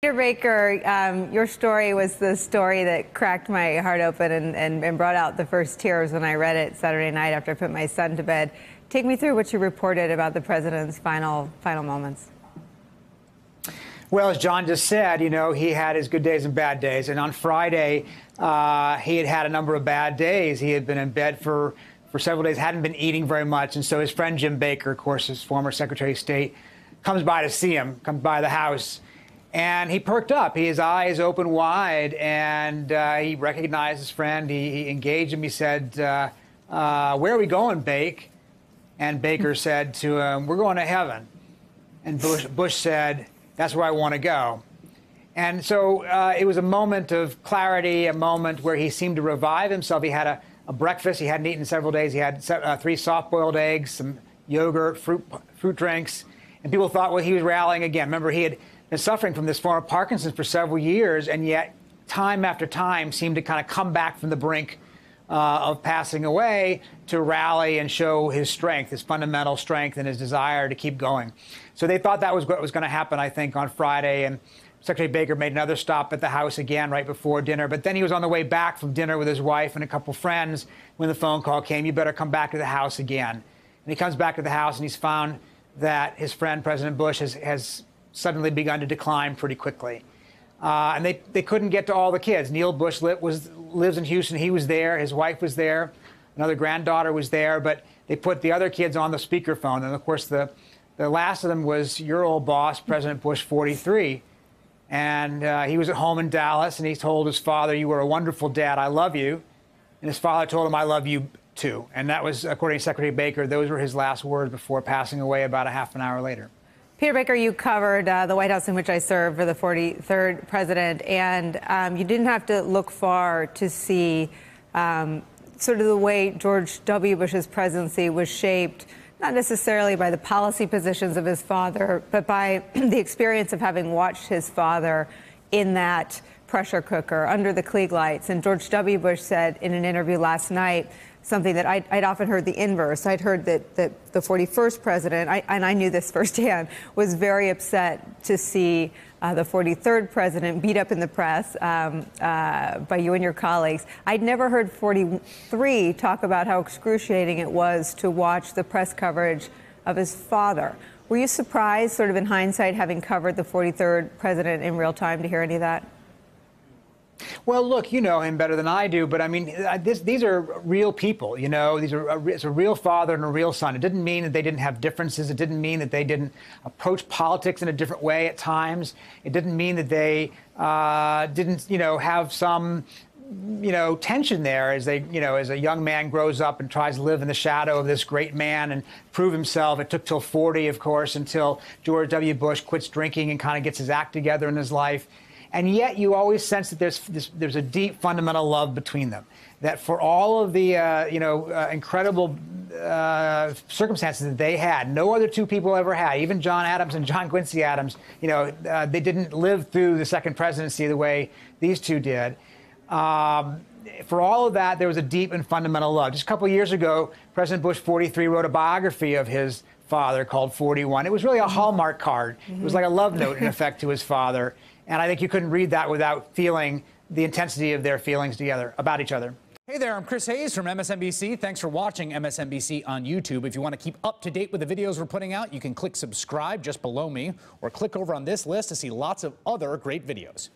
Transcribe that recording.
Peter Baker, your story was the story that cracked my heart open and brought out the first tears when I read it Saturday night after I put my son to bed. Take me through what you reported about the president's final moments. Well, as John just said, you know, he had his good days and bad days. And on Friday, he had a number of bad days. He had been in bed for several days, hadn't been eating very much. And so his friend Jim Baker, of course, his former Secretary of State, comes by to see him, comes by the house. And he perked up, his eyes open wide, and he recognized his friend. He engaged him. He said, where are we going, Bake? And Baker said to him, we're going to heaven. And Bush said, that's where I want to go. And so it was a moment of clarity, a moment where he seemed to revive himself. He had a breakfast he hadn't eaten in several days. He had 3 soft-boiled eggs, some yogurt, fruit drinks. And people thought, well, he was rallying again. Remember, he had been suffering from this form of Parkinson's for several years, and yet time after time seemed to kind of come back from the brink of passing away to rally and show his strength, his fundamental strength and his desire to keep going. So they thought that was what was going to happen, I think, on Friday. And Secretary Baker made another stop at the house again right before dinner. But then he was on the way back from dinner with his wife and a couple friends when the phone call came, you better come back to the house again. And he comes back to the house and he's found that his friend, President Bush, has suddenly begun to decline pretty quickly. And they couldn't get to all the kids. Neil Bush lives in Houston. He was there. His wife was there. Another granddaughter was there. But they put the other kids on the speakerphone. And, of course, the last of them was your old boss, President Bush, 43. And he was at home in Dallas, and he told his father, you were a wonderful dad. I love you. And his father told him, I love you, too. And that was, according to Secretary Baker, those were his last words before passing away about a half an hour later. Peter Baker, you covered the White House in which I served for the 43rd president, and you didn't have to look far to see sort of the way George W. Bush's presidency was shaped, not necessarily by the policy positions of his father, but by the experience of having watched his father in that pressure cooker under the Klieg lights. And George W. Bush said in an interview last night something that I'd often heard the inverse. I'd heard that the 41st president, and I knew this firsthand, was very upset to see the 43rd president beat up in the press by you and your colleagues. I'd never heard 43 talk about how excruciating it was to watch the press coverage of his father. Were you surprised, sort of in hindsight, having covered the 43rd president in real time, to hear any of that? Well, look, you know him better than I do, but I mean, these are real people, you know. It's a real father and a real son. It didn't mean that they didn't have differences. It didn't mean that they didn't approach politics in a different way at times. It didn't mean that they didn't, you know, have some, you know, tension there as they, you know, as a young man grows up and tries to live in the shadow of this great man and prove himself. It took till 40, of course, until George W. Bush quits drinking and kind of gets his act together in his life. And yet you always sense that there's a deep fundamental love between them, that for all of the incredible circumstances that they had, no other two people ever had, even John Adams and John Quincy Adams, you know, they didn't live through the second presidency the way these two did. For all of that, there was a deep and fundamental love. Just a couple of years ago, President Bush 43 wrote a biography of his father called 41. It was really a Hallmark card. It was like a love note, in effect, to his father. And I think you couldn't read that without feeling the intensity of their feelings together about each other. Hey there, I'm Chris Hayes from MSNBC. Thanks for watching MSNBC on YouTube. If you want to keep up to date with the videos we're putting out, you can click subscribe just below me or click over on this list to see lots of other great videos.